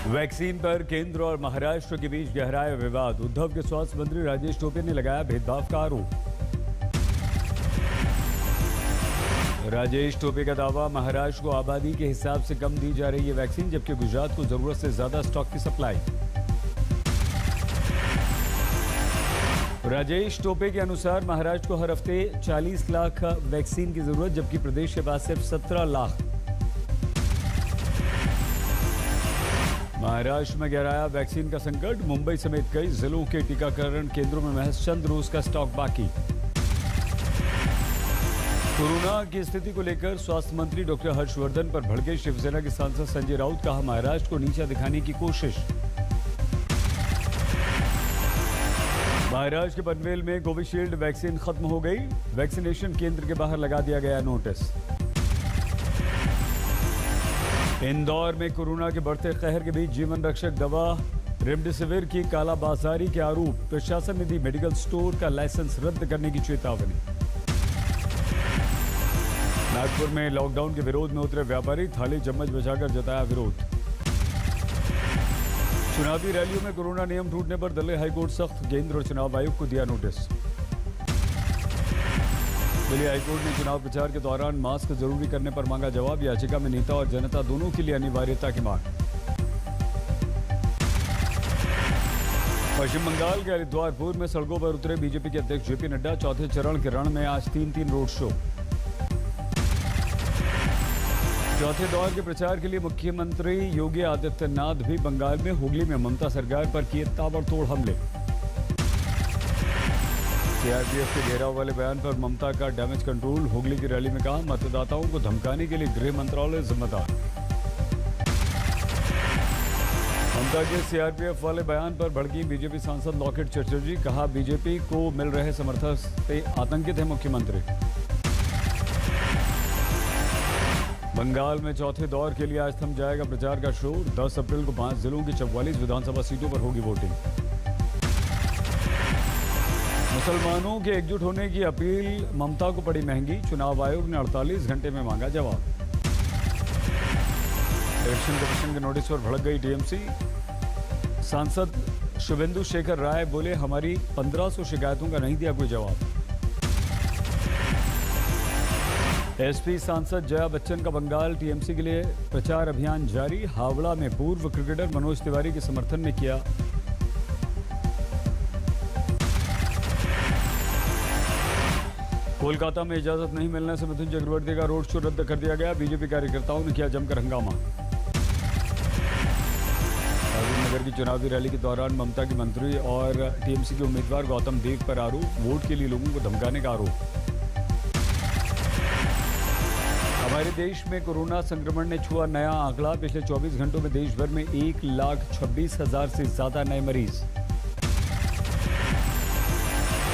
Vaccine पर केंद्र और महाराष्ट्र के बीच गहराया विवाद। उद्धव के स्वास्थ्य मंत्री राजेश टोपे ने लगाया भेदभाव का आरोप। राजेश टोपे का दावा, महाराष्ट्र को आबादी के हिसाब से कम दी जा रही है वैक्सीन, जबकि गुजरात को जरूरत से ज्यादा स्टॉक की सप्लाई। राजेश टोपे के अनुसार महाराष्ट्र को हर हफ्ते 40 लाख वैक्सीन की जरूरत, जबकि प्रदेश के पास सिर्फ 17 लाख। महाराष्ट्र में गहराया वैक्सीन का संकट। मुंबई समेत कई जिलों के टीकाकरण केंद्रों में महज चंद रोज का स्टॉक बाकी। कोरोना की स्थिति को लेकर स्वास्थ्य मंत्री डॉक्टर हर्षवर्धन पर भड़के शिवसेना के सांसद संजय राउत। कहा, महाराष्ट्र को नीचा दिखाने की कोशिश। महाराष्ट्र के पनवेल में कोविशील्ड वैक्सीन खत्म हो गई। वैक्सीनेशन केंद्र के बाहर लगा दिया गया नोटिस। इंदौर में कोरोना के बढ़ते कहर के बीच जीवन रक्षक दवा रेमडेसिविर की कालाबाजारी के आरोप। प्रशासन ने दी मेडिकल स्टोर का लाइसेंस रद्द करने की चेतावनी। नागपुर में लॉकडाउन के विरोध में उतरे व्यापारी, थाली चम्मच बचाकर जताया विरोध। चुनावी रैलियों में कोरोना नियम टूटने पर दिल्ली हाईकोर्ट सख्त। केंद्र और चुनाव आयोग को दिया नोटिस। दिल्ली हाईकोर्ट ने चुनाव प्रचार के दौरान मास्क जरूरी करने पर मांगा जवाब। याचिका में नेता और जनता दोनों के लिए अनिवार्यता की मांग। पश्चिम बंगाल के हरिद्वारपुर में सड़कों पर उतरे बीजेपी के अध्यक्ष जेपी नड्डा। चौथे चरण के रण में आज 3 रोड शो। चौथे दौर के प्रचार के लिए मुख्यमंत्री योगी आदित्यनाथ भी बंगाल में। हुगली में ममता सरकार पर किए ताबड़तोड़ हमले। सीआरपीएफ के घेराव वाले बयान पर ममता का डैमेज कंट्रोल। हुगली की रैली में कहा, मतदाताओं को धमकाने के लिए गृह मंत्रालय जिम्मेदार। ममता के सीआरपीएफ वाले बयान पर भड़की बीजेपी सांसद लॉकेट चटर्जी। कहा, बीजेपी को मिल रहे समर्थन से आतंकित है मुख्यमंत्री। बंगाल में चौथे दौर के लिए आज थम जाएगा प्रचार का शोर। 10 अप्रैल को 5 जिलों की 44 विधानसभा सीटों पर होगी वोटिंग। मुसलमानों के एकजुट होने की अपील ममता को पड़ी महंगी। चुनाव आयोग ने 48 घंटे में मांगा जवाब। इलेक्शन कमीशन के नोटिस पर भड़क गई टीएमसी। सांसद शुभेंदु शेखर राय बोले, हमारी 1500 शिकायतों का नहीं दिया कोई जवाब। एसपी सांसद जया बच्चन का बंगाल। टीएमसी के लिए प्रचार अभियान जारी। हावड़ा में पूर्व क्रिकेटर मनोज तिवारी के समर्थन में किया। कोलकाता में इजाजत नहीं मिलने से मिथुन चक्रवर्ती का रोड शो रद्द कर दिया गया। बीजेपी कार्यकर्ताओं ने किया जमकर हंगामा। नगर की चुनावी रैली के दौरान ममता के मंत्री और टीएमसी के उम्मीदवार गौतम देव पर आरोप। वोट के लिए लोगों को धमकाने का आरोप। हमारे देश में कोरोना संक्रमण ने छुआ नया आंकड़ा। पिछले 24 घंटों में देश भर में 1,26,000 से ज्यादा नए मरीज।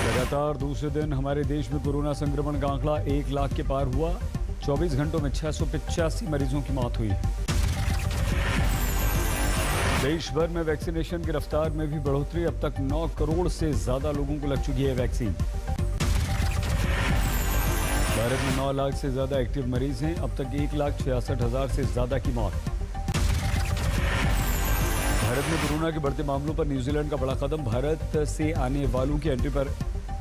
लगातार दूसरे दिन हमारे देश में कोरोना संक्रमण का आंकड़ा 1 लाख के पार हुआ। 24 घंटों में 685 मरीजों की मौत हुई। देश भर में वैक्सीनेशन की रफ्तार में भी बढ़ोतरी। अब तक 9 करोड़ से ज्यादा लोगों को लग चुकी है वैक्सीन। भारत में 9 लाख से ज्यादा एक्टिव मरीज हैं। अब तक 1,66,000 से ज्यादा की मौत। भारत में कोरोना के बढ़ते मामलों पर न्यूजीलैंड का बड़ा कदम। भारत से आने वालों की एंट्री पर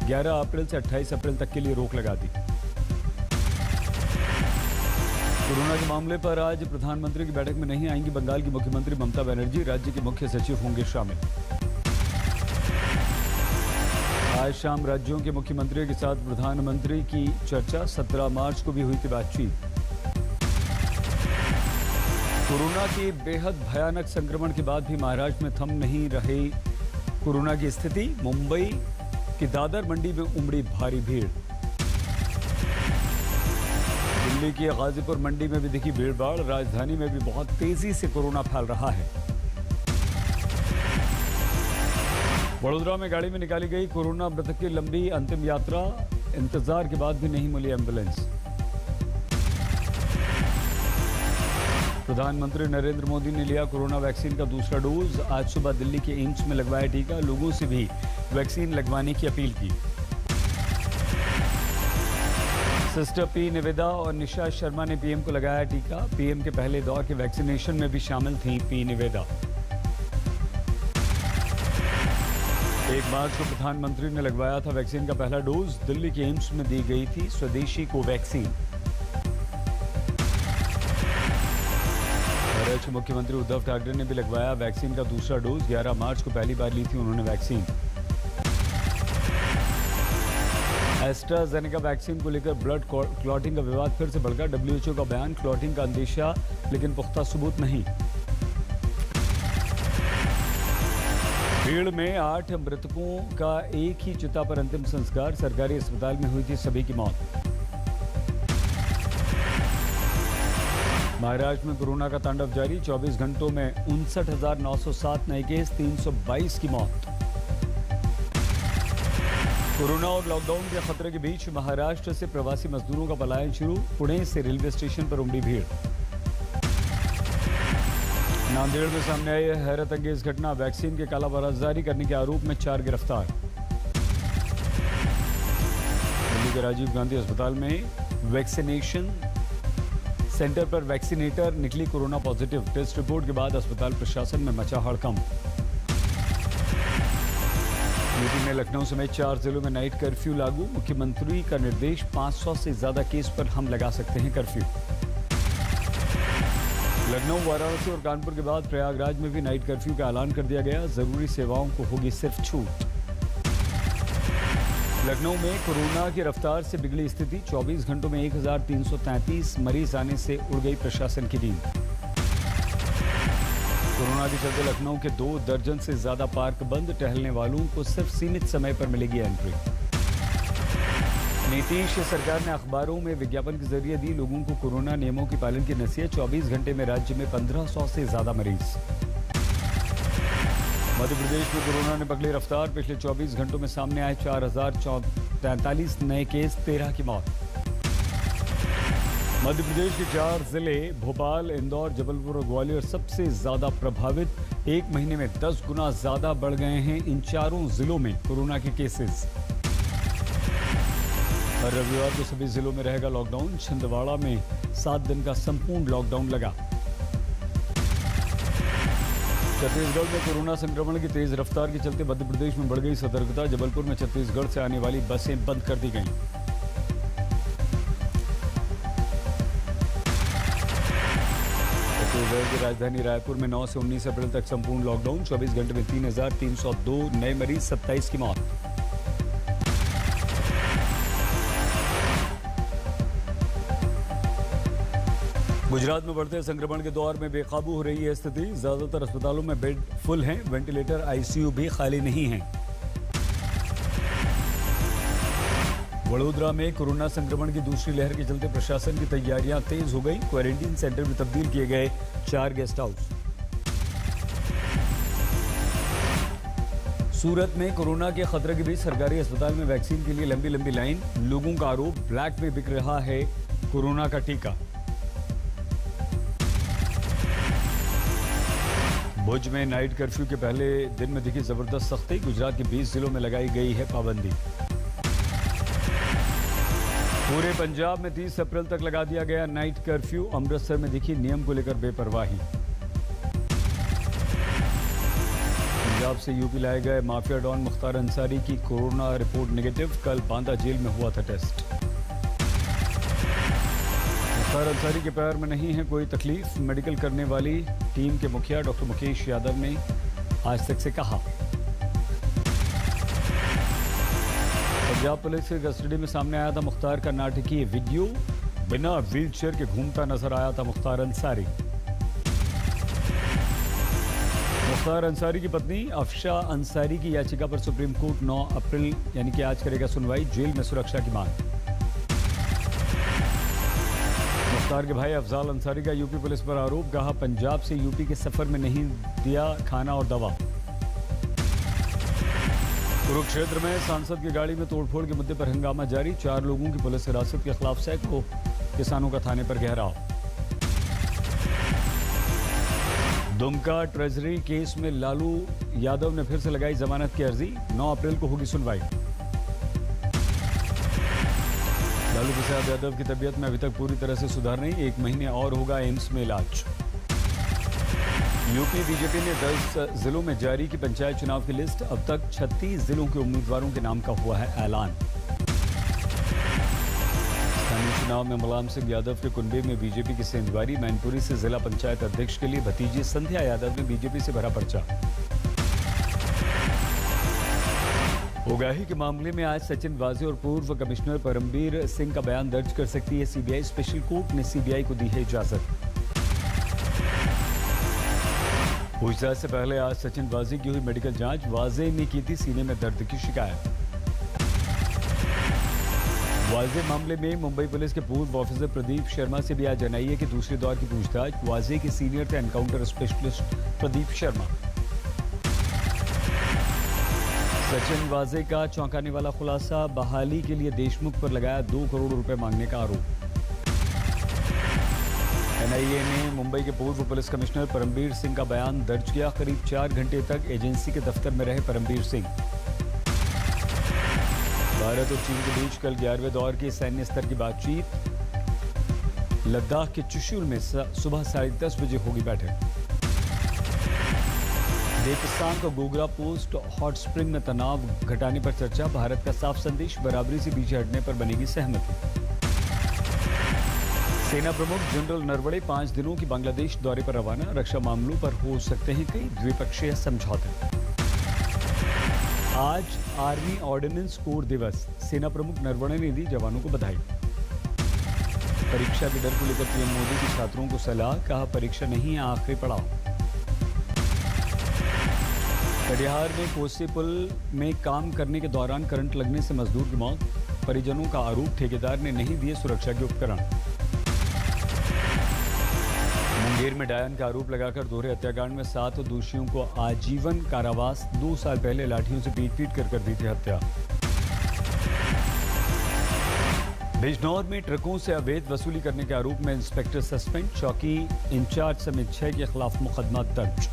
11 अप्रैल से 28 अप्रैल तक के लिए रोक लगा दी। कोरोना के मामले पर आज प्रधानमंत्री की बैठक में नहीं आएंगी बंगाल की मुख्यमंत्री ममता बनर्जी। राज्य के मुख्य सचिव होंगे शामिल। आज शाम राज्यों के मुख्यमंत्रियों के साथ प्रधानमंत्री की चर्चा। 17 मार्च को भी हुई थी बातचीत। कोरोना के बेहद भयानक संक्रमण के बाद भी महाराष्ट्र में थम नहीं रही कोरोना की स्थिति। मुंबई की दादर मंडी में उमड़ी भारी भीड़। दिल्ली की गाजीपुर मंडी में भी दिखी भीड़ भाड़। राजधानी में भी बहुत तेजी से कोरोना फैल रहा है। वडोदरा में गाड़ी में निकाली गई कोरोना मृतक की लंबी अंतिम यात्रा। इंतजार के बाद भी नहीं मिली एम्बुलेंस। प्रधानमंत्री नरेंद्र मोदी ने लिया कोरोना वैक्सीन का दूसरा डोज। आज सुबह दिल्ली के एम्स में लगवाया टीका। लोगों से भी वैक्सीन लगवाने की अपील की। सिस्टर पी निवेदा और निशा शर्मा ने पीएम को लगाया टीका। पीएम के पहले दौर के वैक्सीनेशन में भी शामिल थी पी निवेदा। 1 मार्च को प्रधानमंत्री ने लगवाया था वैक्सीन का पहला डोज। दिल्ली के एम्स में दी गई थी स्वदेशी कोवैक्सीन। महाराष्ट्र के मुख्यमंत्री उद्धव ठाकरे ने भी लगवाया वैक्सीन का दूसरा डोज। 11 मार्च को पहली बार ली थी उन्होंने वैक्सीन। एस्ट्राजेनेका वैक्सीन को लेकर ब्लड क्लॉटिंग का विवाद फिर से भड़का। WHO का बयान, क्लॉटिंग का अंदेशा लेकिन पुख्ता सबूत नहीं। भीड़ में 8 मृतकों का एक ही चिता पर अंतिम संस्कार। सरकारी अस्पताल में हुई थी सभी की मौत। महाराष्ट्र में कोरोना का तांडव जारी। 24 घंटों में 59,907 नए केस, 322 की मौत। कोरोना और लॉकडाउन के खतरे के बीच महाराष्ट्र से प्रवासी मजदूरों का पलायन शुरू। पुणे से रेलवे स्टेशन पर उमड़ी भीड़। नांदेड़ में सामने आई हैरत अंगेज घटना। वैक्सीन के कालाबाजारी करने के आरोप में 4 गिरफ्तार। दिल्ली के राजीव गांधी अस्पताल में वैक्सीनेशन सेंटर पर वैक्सीनेटर निकली कोरोना पॉजिटिव। टेस्ट रिपोर्ट के बाद अस्पताल प्रशासन में मचा हड़कंप। यूपी में लखनऊ समेत 4 जिलों में नाइट कर्फ्यू लागू। मुख्यमंत्री का निर्देश, 500 से ज्यादा केस पर हम लगा सकते हैं कर्फ्यू। लखनऊ, वाराणसी और कानपुर के बाद प्रयागराज में भी नाइट कर्फ्यू का ऐलान कर दिया गया। जरूरी सेवाओं को होगी सिर्फ छूट। लखनऊ में कोरोना की रफ्तार से बिगड़ी स्थिति। 24 घंटों में 1333 मरीज आने से उड़ गई प्रशासन की नींद। कोरोना के चलते लखनऊ के 2 दर्जन से ज्यादा पार्क बंद। टहलने वालों को सिर्फ सीमित समय पर मिलेगी एंट्री। नीतीश सरकार ने अखबारों में विज्ञापन के जरिए दी लोगों को कोरोना नियमों की पालन की नसीहत। 24 घंटे में राज्य में 1500 से ज्यादा मरीज। मध्य प्रदेश में कोरोना ने पकड़ी रफ्तार। पिछले 24 घंटों में सामने आए 4043 नए केस, 13 की मौत। मध्य प्रदेश के 4 जिले भोपाल, इंदौर, जबलपुर और ग्वालियर सबसे ज्यादा प्रभावित। 1 महीने में 10 गुना ज्यादा बढ़ गए हैं इन चारों जिलों में कोरोना के केसेस। हर रविवार को सभी जिलों में रहेगा लॉकडाउन। छिंदवाड़ा में 7 दिन का संपूर्ण लॉकडाउन लगा। छत्तीसगढ़ में कोरोना संक्रमण की तेज रफ्तार के चलते मध्य प्रदेश में बढ़ गई सतर्कता। जबलपुर में छत्तीसगढ़ से आने वाली बसें बंद कर दी गईं। छत्तीसगढ़ की राजधानी रायपुर में 9 से 19 अप्रैल तक संपूर्ण लॉकडाउन। 24 घंटे में 3302 नए मरीज, 27 की मौत। गुजरात में बढ़ते संक्रमण के दौर में बेकाबू हो रही है स्थिति। ज्यादातर अस्पतालों में बेड फुल हैं। वेंटिलेटर, आईसीयू भी खाली नहीं हैं। वडोदरा में कोरोना संक्रमण की दूसरी लहर के चलते प्रशासन की तैयारियां तेज हो गई। क्वारंटीन सेंटर में तब्दील किए गए 4 गेस्ट हाउस। सूरत में कोरोना के खतरे के बीच सरकारी अस्पताल में वैक्सीन के लिए लंबी लंबी लाइन। लोगों का आरोप, ब्लैक में बिक रहा है कोरोना का टीका। भुज में नाइट कर्फ्यू के पहले दिन में दिखी जबरदस्त सख्ती। गुजरात के 20 जिलों में लगाई गई है पाबंदी। पूरे पंजाब में 30 अप्रैल तक लगा दिया गया नाइट कर्फ्यू। अमृतसर में दिखी नियम को लेकर बेपरवाही। पंजाब से यूपी लाए गए माफिया डॉन मुख्तार अंसारी की कोरोना रिपोर्ट नेगेटिव। कल बांदा जेल में हुआ था टेस्ट। मुख्तार अंसारी के पैर में नहीं है कोई तकलीफ। मेडिकल करने वाली टीम के मुखिया डॉक्टर मुकेश यादव ने आज तक से कहा। पंजाब पुलिस की कस्टडी में सामने आया था मुख्तार का नाटकीय वीडियो। बिना व्हीलचेयर के घूमता नजर आया था मुख्तार अंसारी। मुख्तार अंसारी की पत्नी अफशा अंसारी की याचिका पर सुप्रीम कोर्ट 9 अप्रैल यानी कि आज करेगा सुनवाई। जेल में सुरक्षा की मांग। मुख्तार के भाई अफजाल अंसारी का यूपी पुलिस पर आरोप। कहा पंजाब से यूपी के सफर में नहीं दिया खाना और दवा। कुरुक्षेत्र में सांसद की गाड़ी में तोड़फोड़ के मुद्दे पर हंगामा जारी। 4 लोगों की पुलिस हिरासत के खिलाफ सैकड़ों किसानों का थाने पर घेराव। दुमका ट्रेजरी केस में लालू यादव ने फिर से लगाई जमानत की अर्जी। 9 अप्रैल को होगी सुनवाई। लालू प्रसाद यादव की तबीयत में अभी तक पूरी तरह से सुधार नहीं। 1 महीने और होगा एम्स में इलाज। यूपी बीजेपी ने 10 जिलों में जारी की पंचायत चुनाव की लिस्ट। अब तक 36 जिलों के उम्मीदवारों के नाम का हुआ है ऐलान। स्थानीय चुनाव में मुलायम सिंह यादव के कुनबे में बीजेपी की सेंधबारी। मैनपुरी से जिला पंचायत अध्यक्ष के लिए भतीजी संध्या यादव ने बीजेपी से भरा पर्चा। उगाही के मामले में आज सचिन वाजे और पूर्व कमिश्नर परमबीर सिंह का बयान दर्ज कर सकती है सीबीआई। स्पेशल कोर्ट ने सीबीआई को दी है इजाजत। पूछताछ से पहले आज सचिन वाजे की हुई मेडिकल जांच। वाजे ने की थी सीने में दर्द की शिकायत। वाजे मामले में मुंबई पुलिस के पूर्व ऑफिसर प्रदीप शर्मा से भी आज एनआईए के दूसरे दौर की पूछताछ। वाजे के सीनियर थे एनकाउंटर स्पेशलिस्ट प्रदीप शर्मा। सचिन वाजे का चौंकाने वाला खुलासा। बहाली के लिए देशमुख पर लगाया 2 करोड़ रुपए मांगने का आरोप। एनआईए ने मुंबई के पूर्व पुलिस कमिश्नर परमबीर सिंह का बयान दर्ज किया। करीब 4 घंटे तक एजेंसी के दफ्तर में रहे परमबीर सिंह। भारत और चीन के बीच कल 11वें दौर की सैन्य स्तर की बातचीत। लद्दाख के चुशुल में सुबह 10:30 बजे होगी बैठक। देवस्तान का गोगरा पोस्ट हॉट स्प्रिंग में तनाव घटाने पर चर्चा। भारत का साफ संदेश, बराबरी से पीछे हटने पर बनेगी सहमति। सेना प्रमुख जनरल नरवणे 5 दिनों की बांग्लादेश दौरे पर रवाना। रक्षा मामलों पर हो सकते हैं कई द्विपक्षीय समझौते। आज आर्मी ऑर्डिनेंस कोर दिवस। सेना प्रमुख नरवणे ने दी जवानों को बधाई। परीक्षा के डर को लेकर पीएम मोदी की छात्रों को सलाह। कहा परीक्षा नहीं है आखिरी पड़ाव। कटिहार में कोसी पुल में काम करने के दौरान करंट लगने से मजदूर की मौत। परिजनों का आरोप ठेकेदार ने नहीं दिए सुरक्षा के उपकरण। मुंगेर में डायन का आरोप लगाकर दोहरे हत्याकांड में 7 दोषियों को आजीवन कारावास। 2 साल पहले लाठियों से पीट कर दी थी हत्या। बिजनौर में ट्रकों से अवैध वसूली करने के आरोप में इंस्पेक्टर सस्पेंड। चौकी इंचार्ज समेत 6 के खिलाफ मुकदमा दर्ज।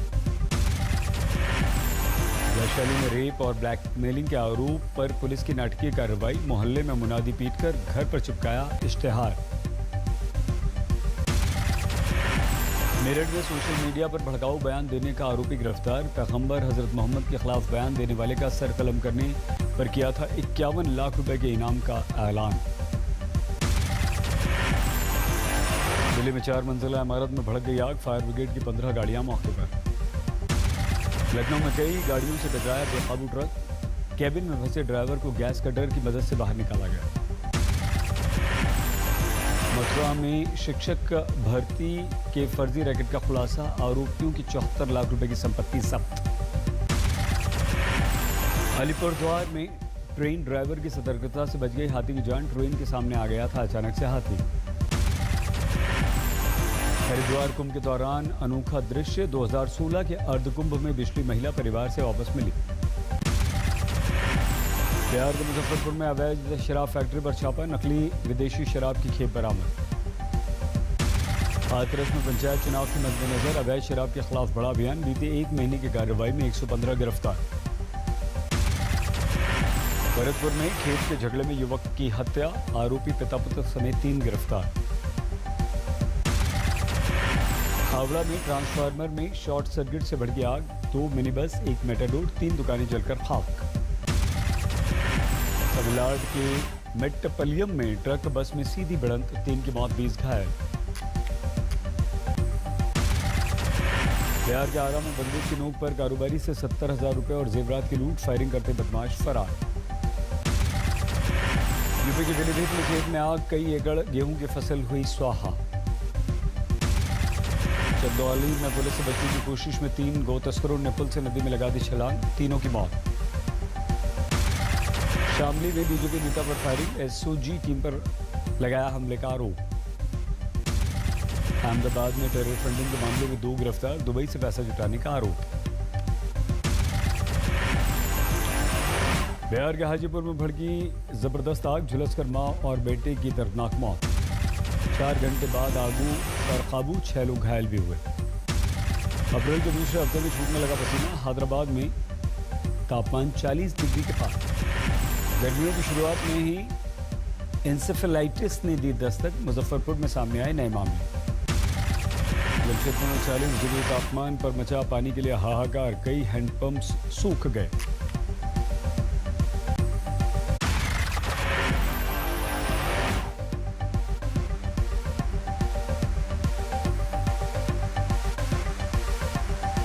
वैशाली में रेप और ब्लैकमेलिंग के आरोप पर पुलिस की नाटकीय कार्रवाई। मोहल्ले में मुनादी पीटकर घर पर चिपकाया इश्तेहार। मेरठ में सोशल मीडिया पर भड़काऊ बयान देने का आरोपी गिरफ्तार। पैगंबर हजरत मोहम्मद के खिलाफ बयान देने वाले का सर कलम करने पर किया था 51 लाख रुपए के इनाम का ऐलान। दिल्ली में 4 मंजिला इमारत में भड़क गई आग। फायर ब्रिगेड की 15 गाड़ियां मौके पर। लखनऊ में कई गाड़ियों से टकराया बेकाबू ट्रक। कैबिन में फंसे ड्राइवर को गैस कटर की मदद से बाहर निकाला गया। मथुरा में शिक्षक भर्ती के फर्जी रैकेट का खुलासा। आरोपियों की 74 लाख रुपए की संपत्ति जब्त। अलीपुरद्वार में ट्रेन ड्राइवर की सतर्कता से बच गई हाथी की जान। ट्रेन के सामने आ गया था अचानक से हाथी। हरिद्वार कुंभ के दौरान अनोखा दृश्य। 2016 के अर्धकुंभ में बिछड़ी महिला परिवार से वापस मिली। बिहार के मुजफ्फरपुर में अवैध शराब फैक्ट्री पर छापा। नकली विदेशी शराब की खेप बरामद। हाथरस में पंचायत चुनाव के मद्देनजर अवैध शराब के खिलाफ बड़ा अभियान। बीते 1 महीने की कार्रवाई में 115 गिरफ्तार। भरतपुर में खेत के झगड़े में युवक की हत्या। आरोपी पिता पुत्र समेत 3 गिरफ्तार। हावड़ा में ट्रांसफार्मर में शॉर्ट सर्किट से भड़की आग। 2 मिनी बस, 1 मेटाडोर, 3 दुकानें जलकर खाक। तमिलनाडु के मेट्टपलियम में ट्रक बस में सीधी भिड़ंत। 3 की मौत, 20 घायल। बिहार के आरा में बंदूक की नोक पर कारोबारी से 70,000 रुपए और जेवरात की लूट। फायरिंग करते बदमाश फरार। यूपी के पीलीभीत में खेत में आग। कई एकड़ गेहूं की फसल हुई स्वाहा। चंदौली में पुलिस से बचने की कोशिश में 3 गौ तस्करों ने पुल से नदी में लगा दी छलांग। 3 की मौत। शामली में बीजेपी नेता पर फायरिंग। एसओजी टीम पर लगाया हमले का आरोप। अहमदाबाद में टेरर फंडिंग के मामले में 2 गिरफ्तार। दुबई से पैसा जुटाने का आरोप। बिहार के हाजीपुर में भड़की जबरदस्त आग। झुलसकर मां और बेटे की दर्दनाक मौत। 4 घंटे बाद आगू पर काबू। 6 लोग घायल भी हुए। अप्रैल के दूसरे हफ्ते में छूटने लगा पसीना। हैदराबाद में तापमान 40 डिग्री के पार। गर्मियों की शुरुआत में ही इंसेफेलाइटिस ने दी दस्तक। मुजफ्फरपुर में सामने आए नए मामले। से 40 डिग्री तापमान पर मचा पानी के लिए हाहाकार, कई हैंडपंप्स सूख गए।